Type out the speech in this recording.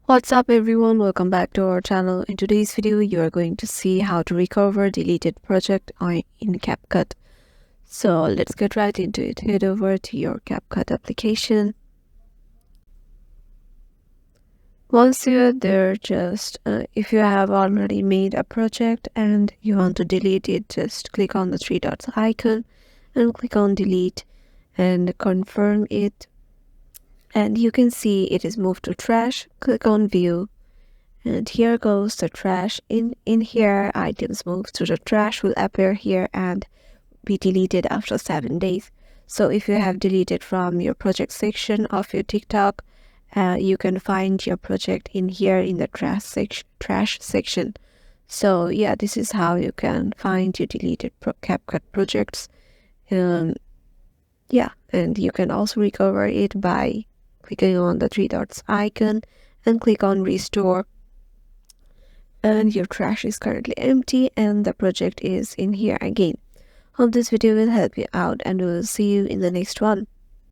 What's up everyone, welcome back to our channel. In today's video you are going to see how to recover deleted project in CapCut. So let's get right into it. Head over to your CapCut application. Once you're there, just if you have already made a project and you want to delete it, just click on the three dots icon and click on delete and confirm it. And you can see it is moved to trash. Click on view. And here goes the trash. In here, items moved to the trash will appear here and be deleted after 7 days. So if you have deleted from your project section of your TikTok, you can find your project in here in the trash section. So yeah, this is how you can find your deleted CapCut projects. Yeah, and you can also recover it by clicking on the three dots icon and click on restore. And your trash is currently empty and the project is in here again. Hope this video will help you out and we will see you in the next one.